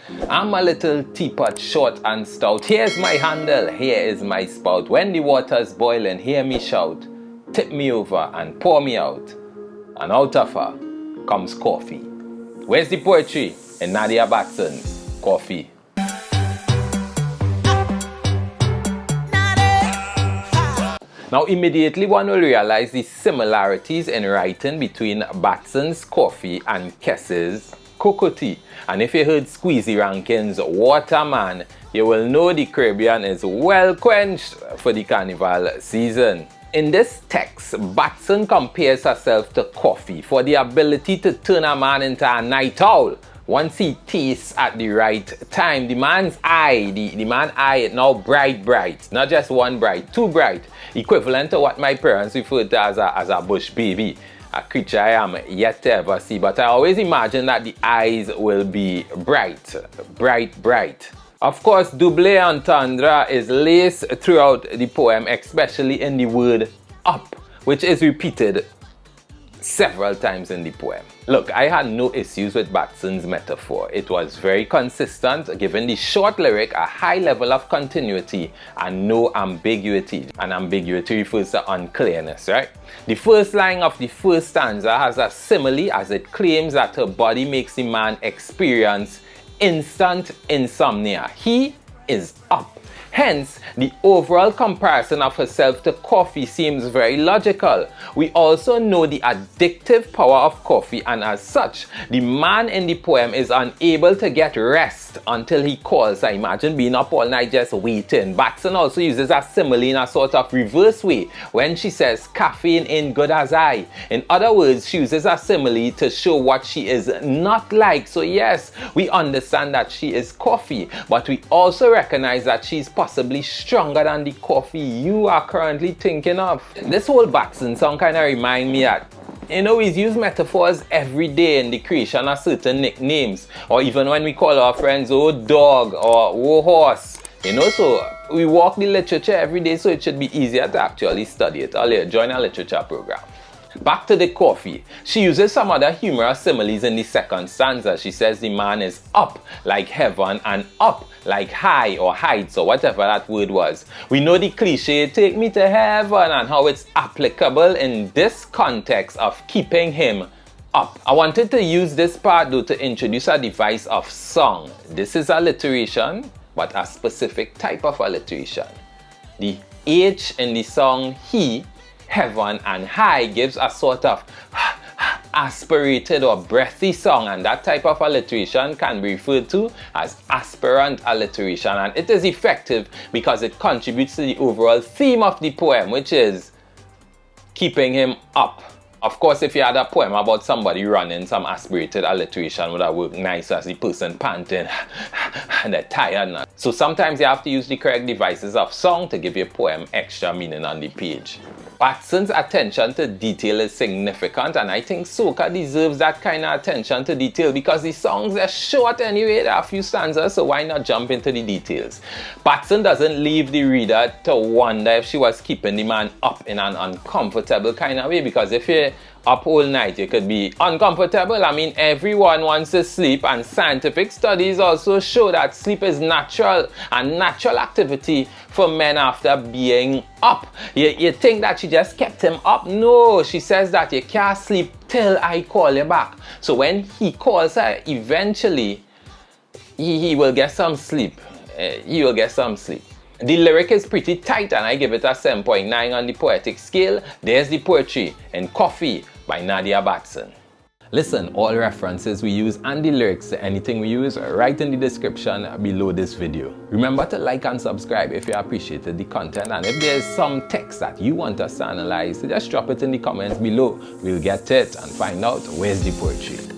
I'm a little teapot, short and stout. Here's my handle, here is my spout. When the water's boiling, hear me shout. Tip me over and pour me out. And out of her comes coffee. Where's the poetry? In Nadia Batson's Coffee. Now immediately one will realize the similarities in writing between Batson's Coffee and Kess's Cocoa Tea. And if you heard Squeezy Rankin's Waterman, you will know the Caribbean is well quenched for the carnival season. In this text, Batson compares herself to coffee for the ability to turn a man into a night owl. Once he tastes at the right time, the man's eye, the man's eye is now bright, not just one bright, two bright, equivalent to what my parents referred to as a bush baby, a creature I am yet to ever see. But I always imagine that the eyes will be bright. Of course, double entendre is laced throughout the poem, especially in the word up, which is repeated several times in the poem. Look, I had no issues with Batson's metaphor. It was very consistent, giving the short lyric a high level of continuity and no ambiguity. And ambiguity refers to unclearness, right? The first line of the first stanza has a simile as it claims that her body makes the man experience instant insomnia. He is up. Hence, the overall comparison of herself to coffee seems very logical. We also know the addictive power of coffee, and as such, the man in the poem is unable to get rest until he calls. I imagine being up all night just waiting. Batson also uses a simile in a sort of reverse way when she says caffeine ain't good as I. In other words, she uses a simile to show what she is not like. So yes, we understand that she is coffee, but we also recognize that she's possibly stronger than the coffee you are currently thinking of. This whole Batson song kind of remind me that, you know, we use metaphors every day in the creation of certain nicknames, or even when we call our friends oh dog or oh horse, you know, so we walk the literature every day, so it should be easier to actually study it. Earlier, join our literature program. Back to the coffee. She uses some other humorous similes in the second stanza. She says the man is up like heaven and up like high or heights or whatever that word was. We know the cliche, take me to heaven, and how it's applicable in this context of keeping him up. I wanted to use this part though to introduce a device of song. This is alliteration, but a specific type of alliteration. The H in the song he, heaven and high gives a sort of aspirated or breathy song, and that type of alliteration can be referred to as aspirant alliteration, and it is effective because it contributes to the overall theme of the poem, which is keeping him up. Of course, if you had a poem about somebody running, some aspirated alliteration would have worked nice as the person panting and they're tired now. So sometimes you have to use the correct devices of song to give your poem extra meaning on the page. Batson's attention to detail is significant, and I think Soca deserves that kind of attention to detail because the songs are short anyway. There are a few stanzas, so why not jump into the details? Batson doesn't leave the reader to wonder if she was keeping the man up in an uncomfortable kind of way, because if you're up all night, you could be uncomfortable. I mean, everyone wants to sleep, and scientific studies also show that sleep is natural and natural activity for men after being up. You think that she just kept him up? No, she says that you can't sleep till I call you back. So when he calls her, eventually he will get some sleep. He will get some sleep. The lyric is pretty tight, and I give it a 7.9 on the poetic scale. There's the poetry in Coffee by Nadia Batson. Listen, all references we use and the lyrics to anything we use are right in the description below this video. Remember to like and subscribe if you appreciated the content, and if there's some text that you want us to analyze, just drop it in the comments below. We'll get to it and find out where's the poetry.